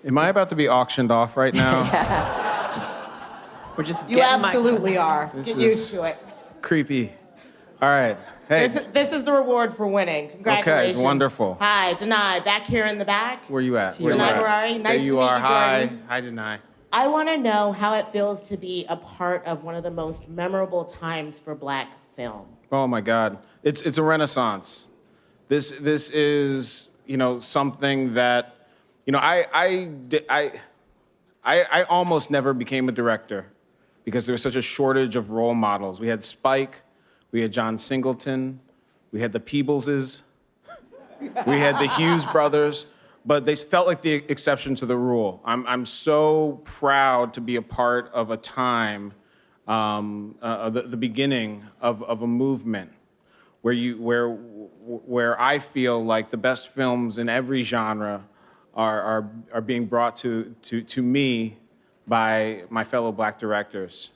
Am I about to be auctioned off right now? We're just You getting absolutely are. This Get used to it. Creepy. All right. Hey. This is the reward for winning. Congratulations. Okay, wonderful. Hi, Denai, back here in the back. Where you at? Denai Harari, nice there to you meet are. you, Hi. Jordan. Hi, Denai. I want to know how it feels to be a part of one of the most memorable times for Black film. Oh my God. It's a renaissance. This is, something that, I almost never became a director because there was such a shortage of role models. We had Spike, we had John Singleton, we had the Peebleses, we had the Hughes brothers, but they felt like the exception to the rule. I'm so proud to be a part of a time, the beginning of a movement where I feel like the best films in every genre are being brought to me by my fellow Black directors.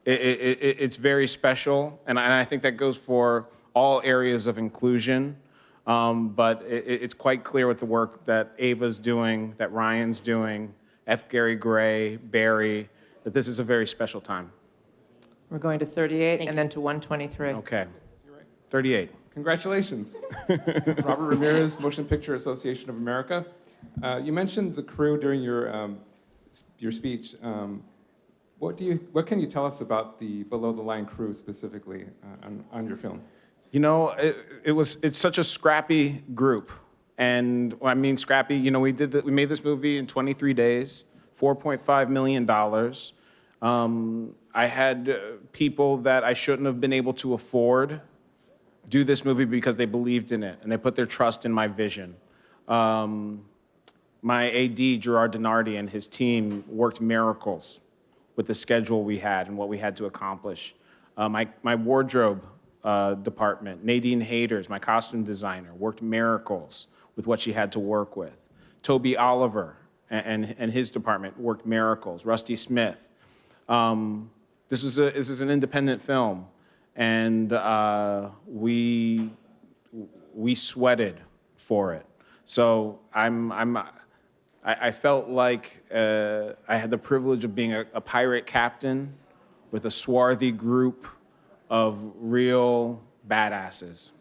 It's very special, and I think that goes for all areas of inclusion. But it's quite clear with the work that Ava's doing, that Ryan's doing, F. Gary Gray, Barry, that this is a very special time. We're going to 38 and then to 123. Okay. 38. Congratulations. Robert Ramirez, Motion Picture Association of America. You mentioned the crew during your speech. What can you tell us about the below-the-line crew specifically on your film? It's such a scrappy group. And when I mean scrappy, we made this movie in 23 days, $4.5 million. I had people that I shouldn't have been able to afford do this movie because they believed in it and they put their trust in my vision. My AD, Gerard Denardi, and his team worked miracles with the schedule we had and what we had to accomplish. My wardrobe department, Nadine Haders, my costume designer, worked miracles with what she had to work with. Toby Oliver and his department worked miracles. Rusty Smith. This is an independent film, and we sweated for it. So I felt like I had the privilege of being a pirate captain with a swarthy group of real badasses.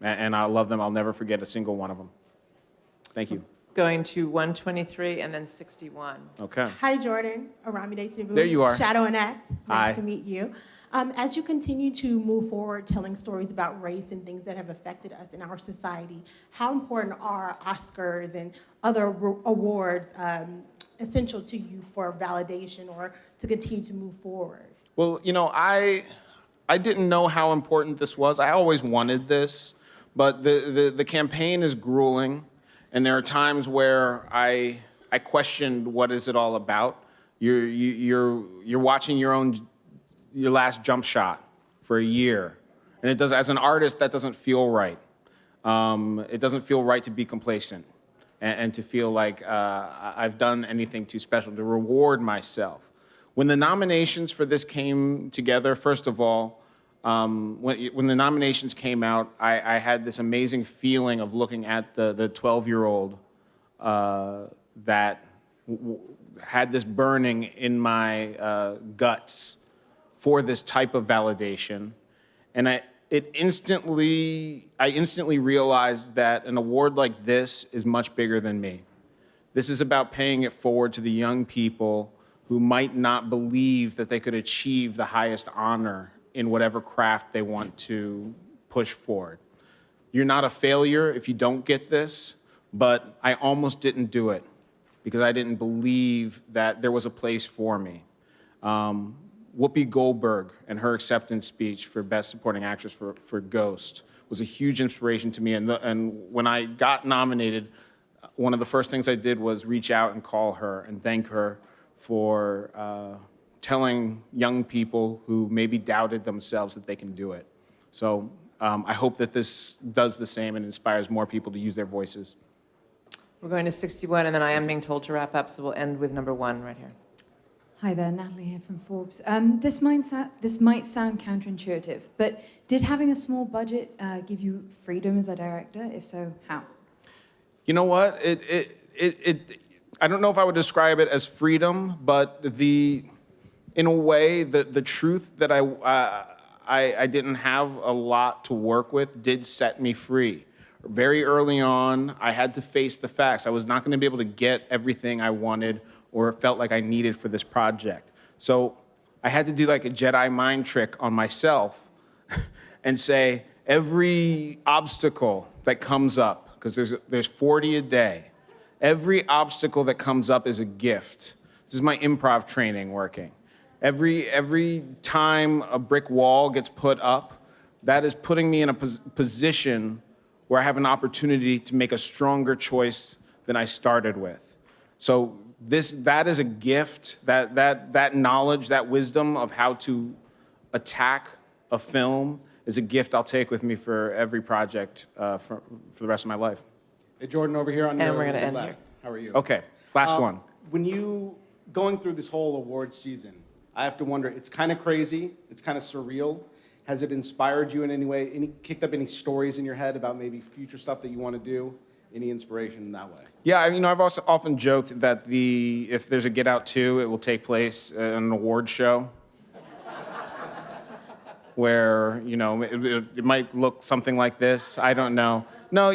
And I love them. I'll never forget a single one of them. Thank you. Going to 123 and then 61. Okay. Hi, Jordan. Aramide Tibu. There you are. Shadownet. Hi. Nice to meet you. As you continue to move forward telling stories about race and things that have affected us in our society, how important are Oscars and other awards essential to you for validation or to continue to move forward? Well, I didn't know how important this was. I always wanted this, but the campaign is grueling, and there are times where I questioned what is it all about. You're watching your last jump shot for a year, and it does. As an artist, that doesn't feel right. It doesn't feel right to be complacent and to feel like I've done anything too special to reward myself. When the nominations for this came together, first of all, when the nominations came out, I had this amazing feeling of looking at the 12-year-old that had this burning in my guts for this type of validation. And I instantly realized that an award like this is much bigger than me. This is about paying it forward to the young people who might not believe that they could achieve the highest honor in whatever craft they want to push forward. You're not a failure if you don't get this, but I almost didn't do it because I didn't believe that there was a place for me. Whoopi Goldberg and her acceptance speech for Best Supporting Actress for Ghost was a huge inspiration to me. And when I got nominated, one of the first things I did was reach out and call her and thank her for telling young people who maybe doubted themselves that they can do it. So I hope that this does the same and inspires more people to use their voices. We're going to 61, and then I am being told to wrap up, so we'll end with number 1 right here. Hi there, Natalie here from Forbes. This might sound counterintuitive, but did having a small budget give you freedom as a director? If so, how? You know what? I don't know if I would describe it as freedom, but in a way, the truth that I didn't have a lot to work with did set me free. Very early on, I had to face the facts. I was not going to be able to get everything I wanted or felt like I needed for this project. So I had to do like a Jedi mind trick on myself and say, every obstacle that comes up, because there's 40 a day, every obstacle that comes up is a gift. This is my improv training working. Every time a brick wall gets put up, that is putting me in a position where I have an opportunity to make a stronger choice than I started with. So that is a gift, that knowledge, that wisdom of how to attack a film is a gift I'll take with me for every project for the rest of my life. Hey, Jordan, over here on And your we're gonna end left. here. How are you? Okay, last one. When you going through this whole awards season, I have to wonder, it's kind of crazy, it's kind of surreal. Has it inspired you in any way? Kicked up any stories in your head about maybe future stuff that you want to do? Any inspiration in that way? Yeah, I've also often joked that if there's a Get Out 2, it will take place at an award show. Where, it might look something like this. I don't know. No,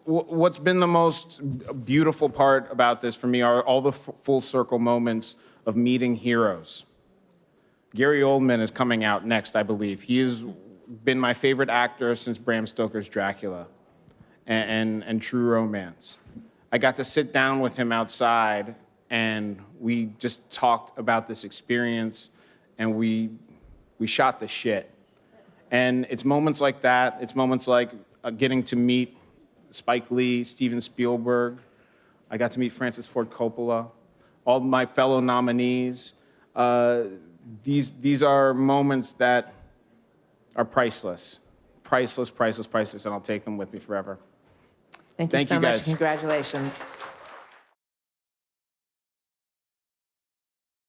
what's been the most beautiful part about this for me are all the full circle moments of meeting heroes. Gary Oldman is coming out next, I believe. He has been my favorite actor since Bram Stoker's Dracula and True Romance. I got to sit down with him outside, and we just talked about this experience, and we shot the shit. And it's moments like that. It's moments like getting to meet Spike Lee, Steven Spielberg. I got to meet Francis Ford Coppola, all my fellow nominees. These are moments that are priceless. Priceless, priceless, priceless, and I'll take them with me forever. Thank you Thank so you, much. guys. Congratulations.